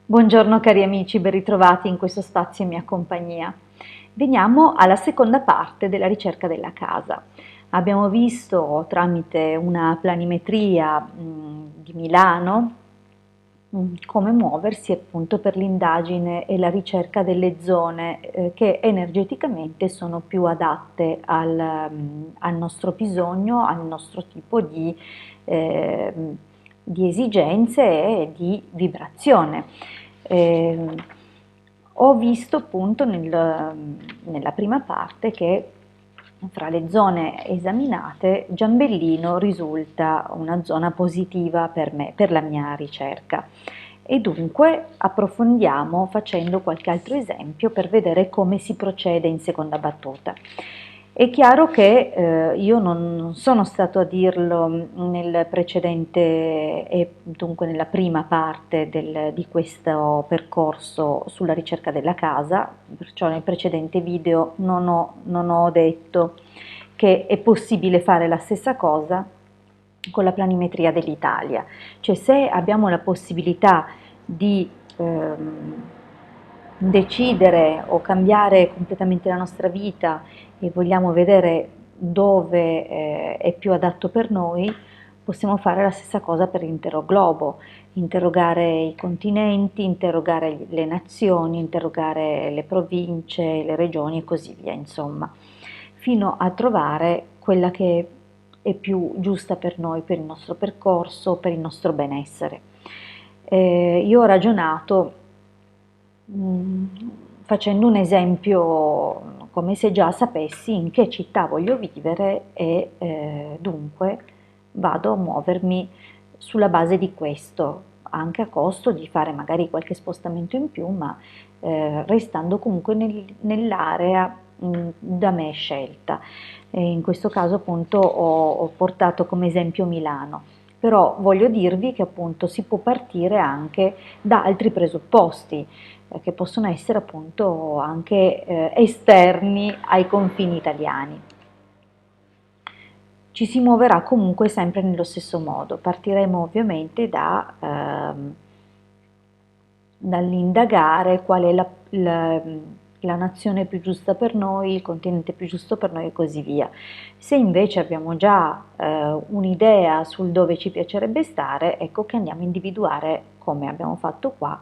Buongiorno cari amici, ben ritrovati in questo spazio in mia compagnia. Veniamo alla seconda parte della ricerca della casa. Abbiamo visto tramite una planimetria di Milano come muoversi appunto per l'indagine e la ricerca delle zone che energeticamente sono più adatte al nostro bisogno, al nostro tipo eh, di esigenze e di vibrazione. Eh, Ho visto appunto nella prima parte che fra le zone esaminate Giambellino risulta una zona positiva per me, per la mia ricerca. E dunque approfondiamo facendo qualche altro esempio per vedere come si procede in seconda battuta. È chiaro che io non sono stato a dirlo nel precedente e dunque nella prima parte di questo percorso sulla ricerca della casa, perciò nel precedente video non ho detto che è possibile fare la stessa cosa con la planimetria dell'Italia, cioè se abbiamo la possibilità di decidere o cambiare completamente la nostra vita e vogliamo vedere dove è più adatto per noi, possiamo fare la stessa cosa per l'intero globo, interrogare i continenti, interrogare le nazioni, interrogare le province, le regioni e così via, insomma, fino a trovare quella che è più giusta per noi, per il nostro percorso, per il nostro benessere. Io ho ragionato facendo un esempio come se già sapessi in che città voglio vivere e dunque vado a muovermi sulla base di questo, anche a costo di fare magari qualche spostamento in più, ma restando comunque nell'area da me scelta. In questo caso appunto ho portato come esempio Milano, però voglio dirvi che appunto si può partire anche da altri presupposti che possono essere appunto anche esterni ai confini italiani. Ci si muoverà comunque sempre nello stesso modo, partiremo ovviamente dall'indagare qual è la nazione più giusta per noi, il continente più giusto per noi e così via. Se invece abbiamo già un'idea sul dove ci piacerebbe stare, ecco che andiamo a individuare, come abbiamo fatto qua,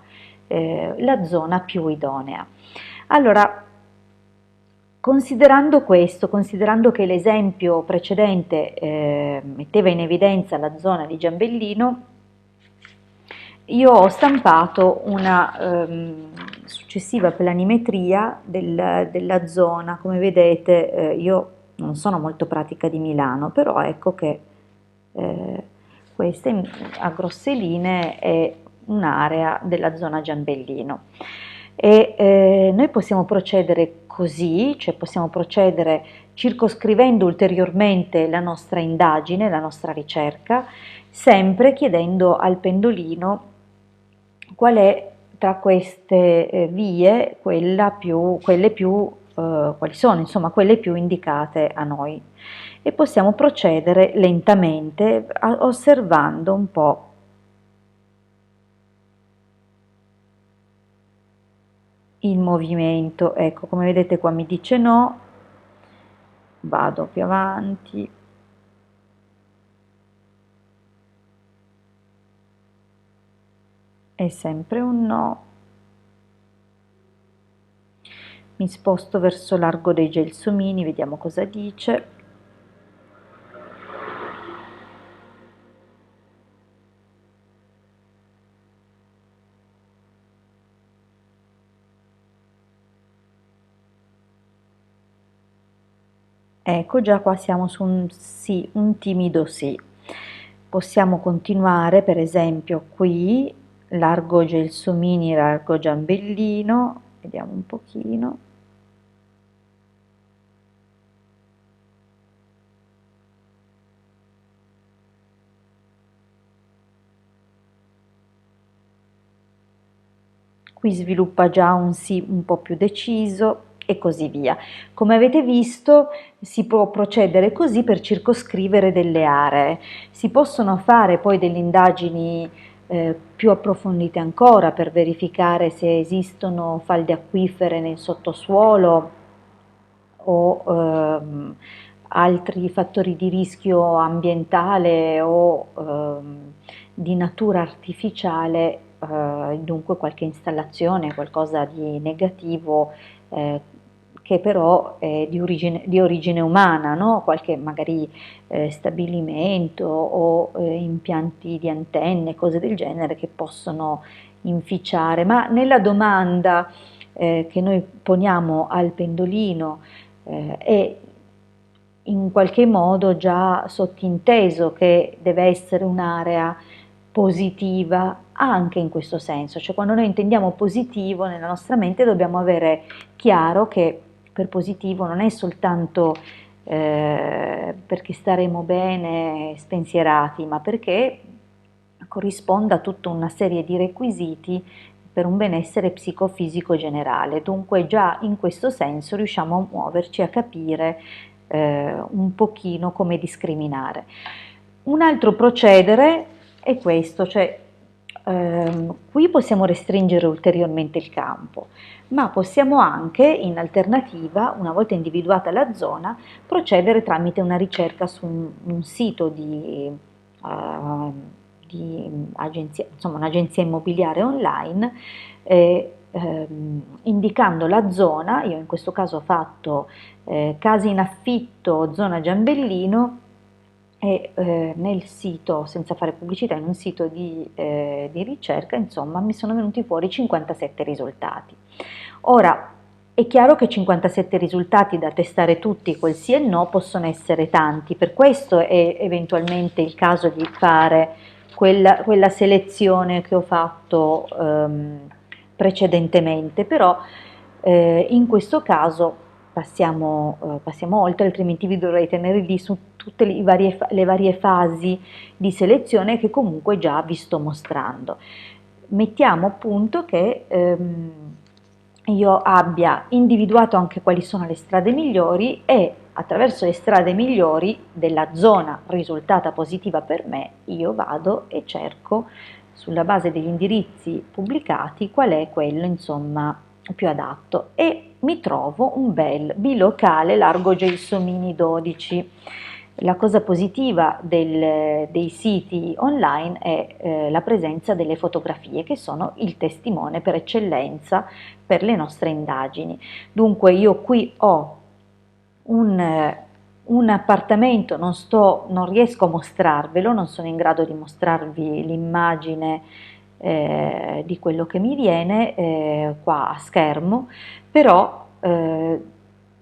la zona più idonea. Allora, considerando questo, considerando che l'esempio precedente metteva in evidenza la zona di Giambellino, io ho stampato una successiva planimetria della zona. Come vedete io non sono molto pratica di Milano, però ecco che questa a grosse linee è un'area della zona Giambellino. E noi possiamo procedere così, cioè possiamo procedere circoscrivendo ulteriormente la nostra indagine, la nostra ricerca, sempre chiedendo al pendolino qual è tra queste vie quali sono insomma quelle più indicate a noi, e possiamo procedere lentamente osservando un po' il movimento. Ecco, come vedete qua mi dice no, vado più avanti, è sempre un no. Mi sposto verso Largo dei Gelsomini, vediamo cosa dice. Ecco, già qua siamo su un sì, un timido sì. Possiamo continuare, per esempio, qui, Largo Gelsomini, Largo Giambellino, vediamo un pochino. Qui sviluppa già un sì un po' più deciso e così via. Come avete visto, si può procedere così per circoscrivere delle aree. Si possono fare poi delle indagini più approfondite ancora per verificare se esistono falde acquifere nel sottosuolo o altri fattori di rischio ambientale o di natura artificiale, dunque qualche installazione, qualcosa di negativo che però è di origine umana, no? Qualche magari stabilimento o impianti di antenne, cose del genere che possono inficiare. Ma nella domanda che noi poniamo al pendolino è in qualche modo già sottinteso che deve essere un'area positiva anche in questo senso, cioè quando noi intendiamo positivo nella nostra mente dobbiamo avere chiaro che per positivo non è soltanto perché staremo bene spensierati, ma perché corrisponda a tutta una serie di requisiti per un benessere psicofisico generale. Dunque già in questo senso riusciamo a muoverci, a capire un pochino come discriminare. Un altro procedere è questo, cioè qui possiamo restringere ulteriormente il campo, ma possiamo anche, in alternativa, una volta individuata la zona, procedere tramite una ricerca su un sito di agenzia, insomma un'agenzia immobiliare online, indicando la zona. Io in questo caso ho fatto case in affitto, zona Giambellino, e nel sito, senza fare pubblicità, in un sito di ricerca, insomma, mi sono venuti fuori 57 risultati. Ora, è chiaro che 57 risultati da testare tutti, quel sì e no, possono essere tanti, per questo è eventualmente il caso di fare quella selezione che ho fatto precedentemente, però in questo caso passiamo oltre, altrimenti vi dovrei tenere lì su tutte le varie fasi di selezione che comunque già vi sto mostrando. Mettiamo appunto che io abbia individuato anche quali sono le strade migliori e attraverso le strade migliori della zona risultata positiva per me, io vado e cerco sulla base degli indirizzi pubblicati qual è quello insomma più adatto e mi trovo un bel bilocale largo Gelsomini 12. La cosa positiva dei siti online è la presenza delle fotografie che sono il testimone per eccellenza per le nostre indagini. Dunque io qui ho un appartamento, non riesco a mostrarvelo, non sono in grado di mostrarvi l'immagine di quello che mi viene qua a schermo, però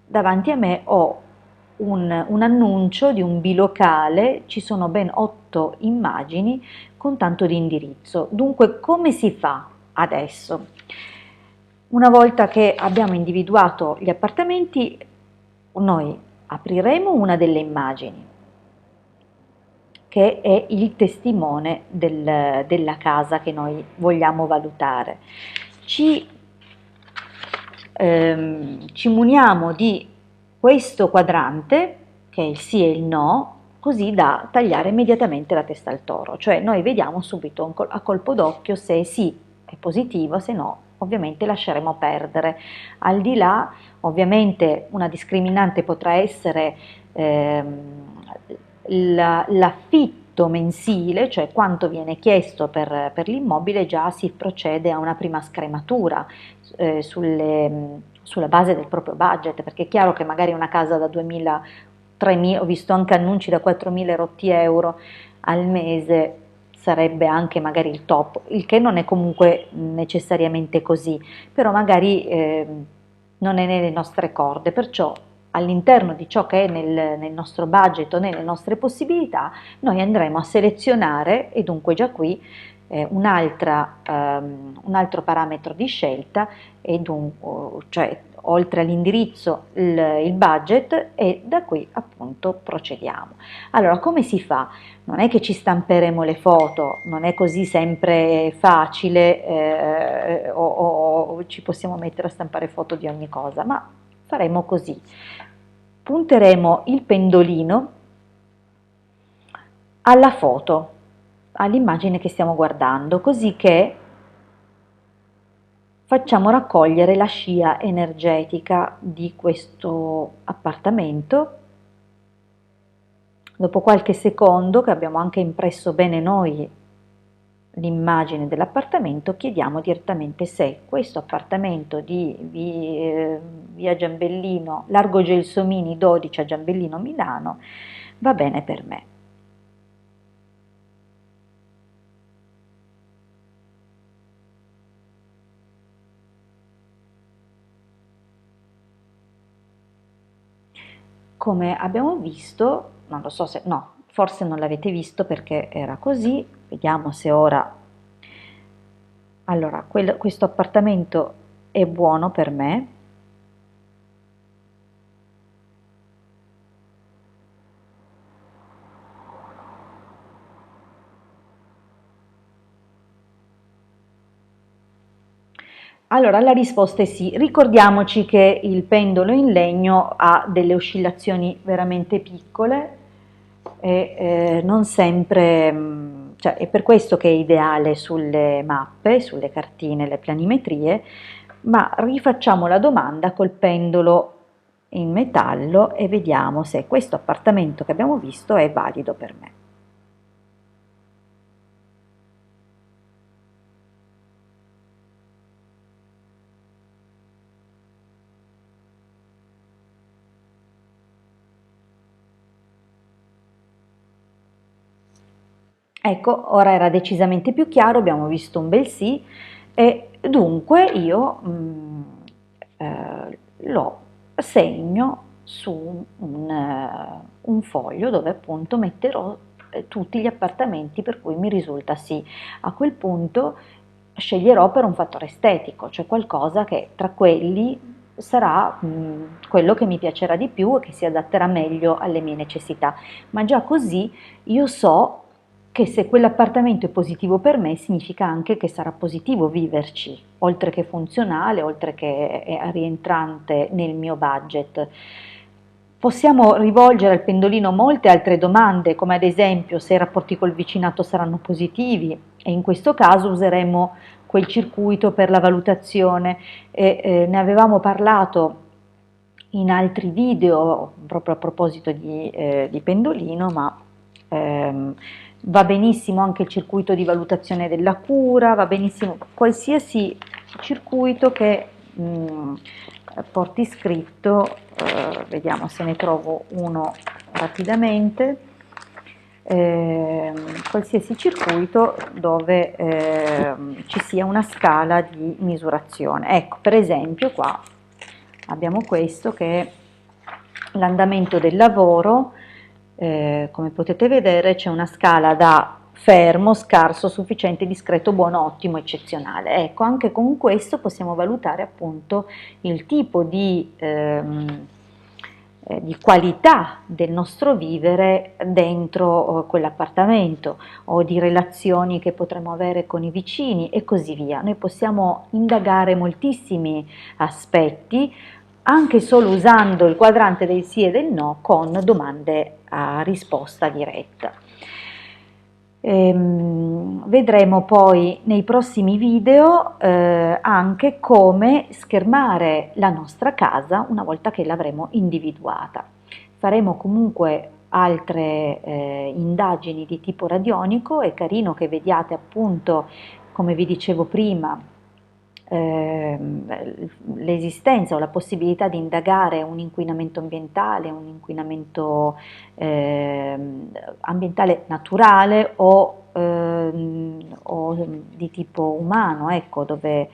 davanti a me ho un annuncio di un bilocale, ci sono ben 8 immagini con tanto di indirizzo. Dunque come si fa adesso? Una volta che abbiamo individuato gli appartamenti, noi apriremo una delle immagini che è il testimone della casa che noi vogliamo valutare. Ci muniamo di questo quadrante, che è il sì e il no, così da tagliare immediatamente la testa al toro, cioè noi vediamo subito a colpo d'occhio se sì è positivo, se no ovviamente lasceremo perdere. Al di là, ovviamente una discriminante potrà essere l'affitto mensile, cioè quanto viene chiesto per l'immobile, già si procede a una prima scrematura sulla base del proprio budget, perché è chiaro che magari una casa da 2.000, 3.000, ho visto anche annunci da 4.000 rotti euro al mese, sarebbe anche magari il top, il che non è comunque necessariamente così, però magari non è nelle nostre corde, perciò all'interno di ciò che è nel nostro budget o nelle nostre possibilità, noi andremo a selezionare, e dunque già qui un altro parametro di scelta, e dunque, cioè oltre all'indirizzo il budget, e da qui appunto procediamo. Allora come si fa? Non è che ci stamperemo le foto, non è così sempre facile o ci possiamo mettere a stampare foto di ogni cosa, ma faremo così. Punteremo il pendolino alla foto all'immagine che stiamo guardando, così che facciamo raccogliere la scia energetica di questo appartamento. Dopo qualche secondo, che abbiamo anche impresso bene noi l'immagine dell'appartamento, chiediamo direttamente se questo appartamento di via Giambellino, Largo Gelsomini 12 a Giambellino Milano, va bene per me. Come abbiamo visto, non lo so se, no, forse non l'avete visto perché era così, vediamo se ora, allora, questo appartamento è buono per me. Allora, la risposta è sì. Ricordiamoci che il pendolo in legno ha delle oscillazioni veramente piccole e non sempre, cioè è per questo che è ideale sulle mappe, sulle cartine, le planimetrie, ma rifacciamo la domanda col pendolo in metallo e vediamo se questo appartamento che abbiamo visto è valido per me. Ecco, ora era decisamente più chiaro, abbiamo visto un bel sì e dunque io lo segno su un foglio dove appunto metterò tutti gli appartamenti per cui mi risulta sì. A quel punto sceglierò per un fattore estetico, cioè qualcosa che tra quelli sarà quello che mi piacerà di più e che si adatterà meglio alle mie necessità, ma già così io so che se quell'appartamento è positivo per me significa anche che sarà positivo viverci, oltre che funzionale, oltre che rientrante nel mio budget. Possiamo rivolgere al pendolino molte altre domande, come ad esempio se i rapporti col vicinato saranno positivi, e in questo caso useremo quel circuito per la valutazione. Ne avevamo parlato in altri video proprio a proposito di pendolino, ma va benissimo anche il circuito di valutazione della cura, va benissimo qualsiasi circuito che porti scritto, vediamo se ne trovo uno rapidamente, qualsiasi circuito dove ci sia una scala di misurazione. Ecco, per esempio qua abbiamo questo che è l'andamento del lavoro, come potete vedere c'è una scala da fermo, scarso, sufficiente, discreto, buono, ottimo, eccezionale. Ecco, anche con questo possiamo valutare appunto il tipo di qualità del nostro vivere dentro quell'appartamento o di relazioni che potremo avere con i vicini e così via. Noi possiamo indagare moltissimi aspetti anche solo usando il quadrante del sì e del no con domande a risposta diretta. Vedremo poi nei prossimi video anche come schermare la nostra casa una volta che l'avremo individuata. Faremo comunque altre indagini di tipo radionico, è carino che vediate appunto, come vi dicevo prima, l'esistenza o la possibilità di indagare un inquinamento ambientale, un inquinamento ambientale naturale o di tipo umano, ecco, dove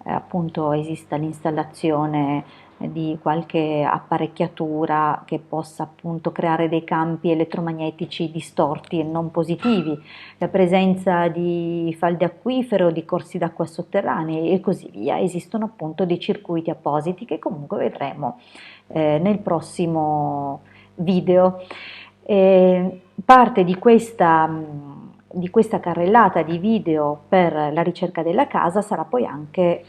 appunto esista l'installazione di qualche apparecchiatura che possa appunto creare dei campi elettromagnetici distorti e non positivi, la presenza di falde acquifere o di corsi d'acqua sotterranei e così via. Esistono appunto dei circuiti appositi che comunque vedremo nel prossimo video. Parte di questa carrellata di video per la ricerca della casa sarà poi anche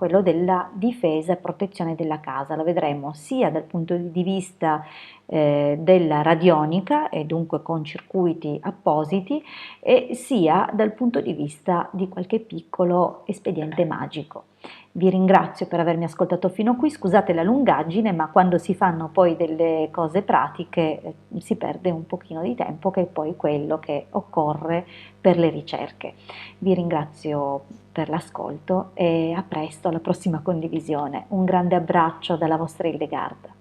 quello della difesa e protezione della casa. Lo vedremo sia dal punto di vista della radionica e dunque con circuiti appositi e sia dal punto di vista di qualche piccolo espediente magico. Vi ringrazio per avermi ascoltato fino a qui, scusate la lungaggine, ma quando si fanno poi delle cose pratiche si perde un pochino di tempo, che è poi quello che occorre per le ricerche. Vi ringrazio per l'ascolto e a presto alla prossima condivisione. Un grande abbraccio dalla vostra Hildegarda.